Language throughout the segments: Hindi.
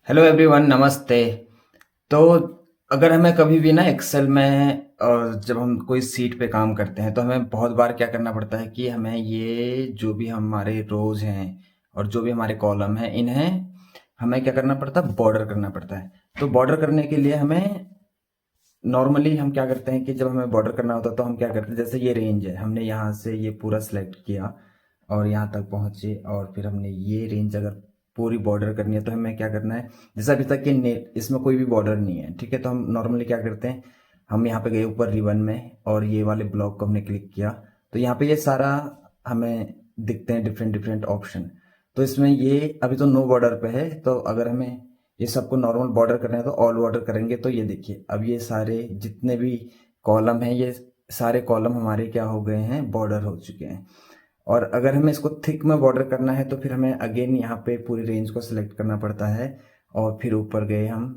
हेलो एवरीवन, नमस्ते। तो अगर हमें कभी भी ना एक्सेल में और जब हम कोई सीट पे काम करते हैं तो हमें बहुत बार क्या करना पड़ता है कि हमें ये जो भी हमारे रोज हैं और जो भी हमारे कॉलम हैं इन्हें हमें क्या करना पड़ता है, बॉर्डर करना पड़ता है। तो बॉर्डर करने के लिए हमें नॉर्मली हम क्या करते हैं कि जब हमें बॉर्डर करना होता है तो हम क्या करते हैं, जैसे ये रेंज है, हमने यहाँ से ये पूरा सेलेक्ट किया और यहाँ तक पहुँचे और फिर हमने ये रेंज अगर पूरी बॉर्डर करनी है तो हमें क्या करना है। जैसे अभी तक ये इसमें कोई भी बॉर्डर नहीं है, ठीक है। तो हम नॉर्मली क्या करते हैं, हम यहाँ पे गए ऊपर रिबन में और ये वाले ब्लॉक को हमने क्लिक किया तो यहाँ पे ये सारा हमें दिखते हैं डिफरेंट डिफरेंट ऑप्शन। तो इसमें ये अभी तो नो बॉर्डर पे है, तो अगर हमें ये सबको नॉर्मल बॉर्डर करना है तो ऑल बॉर्डर करेंगे तो ये देखिए अब ये सारे जितने भी कॉलम हैं ये सारे कॉलम हमारे क्या हो गए हैं, बॉर्डर हो चुके हैं। और अगर हमें इसको थिक में बॉर्डर करना है तो फिर हमें अगेन यहाँ पे पूरी रेंज को सिलेक्ट करना पड़ता है और फिर ऊपर गए हम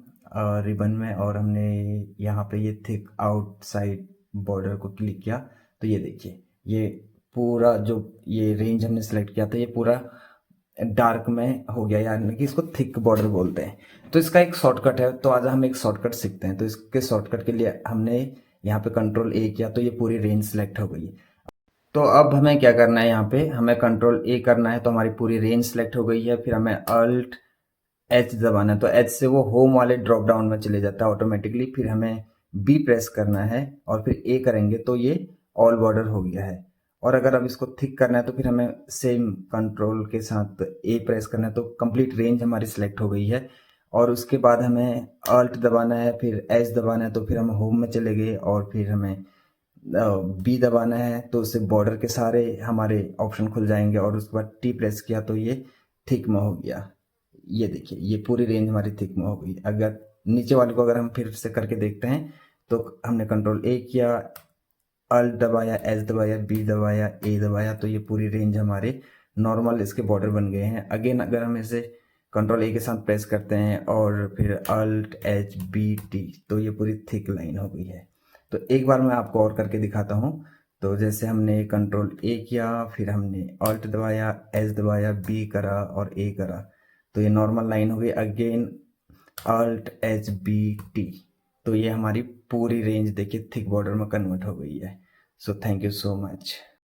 रिबन में और हमने यहाँ पे ये थिक आउटसाइड बॉर्डर को क्लिक किया तो ये देखिए ये पूरा जो ये रेंज हमने सेलेक्ट किया था ये पूरा डार्क में हो गया, यानी कि इसको थिक बॉर्डर बोलते हैं। तो इसका एक शॉर्टकट है, तो आज हम एक शॉर्टकट सीखते हैं। तो इसके शॉर्टकट के लिए हमने यहाँ पे कंट्रोल ए किया तो ये पूरी रेंज सेलेक्ट हो गई। तो अब हमें क्या करना है, यहाँ पे हमें कंट्रोल ए करना है तो हमारी पूरी रेंज सेलेक्ट हो गई है। फिर हमें अल्ट एच दबाना है तो एच से वो होम वाले ड्रॉप डाउन में चले जाता है ऑटोमेटिकली। फिर हमें बी प्रेस करना है और फिर ए करेंगे तो ये ऑल बॉर्डर हो गया है। और अगर अब इसको थिक करना है तो फिर हमें सेम कंट्रोल के साथ ए प्रेस करना है तो कंप्लीट रेंज हमारी सिलेक्ट हो गई है। और उसके बाद हमें अल्ट दबाना है, फिर एच दबाना है तो फिर हम होम में चले गए और फिर हमें बी दबाना है तो उससे बॉर्डर के सारे हमारे ऑप्शन खुल जाएंगे। और उसके बाद टी प्रेस किया तो ये थिक में हो गया। ये देखिए ये पूरी रेंज हमारी थिक में हो गई। अगर नीचे वाले को अगर हम फिर से करके देखते हैं तो हमने कंट्रोल ए किया, अल्ट दबाया, एच दबाया, बी दबाया, ए दबाया तो ये पूरी रेंज हमारे नॉर्मल इसके बॉर्डर बन गए हैं। अगेन अगर हम इसे कंट्रोल ए के साथ प्रेस करते हैं और फिर अल्ट एच बी टी तो ये पूरी थिक लाइन हो गई है। तो एक बार मैं आपको और करके दिखाता हूँ। तो जैसे हमने कंट्रोल ए किया, फिर हमने अल्ट दबाया, एच दबाया, बी करा और ए करा तो ये नॉर्मल लाइन हो गई। Again alt H B T तो ये हमारी पूरी रेंज देखिए थिक बॉर्डर में कन्वर्ट हो गई है। So thank you so much.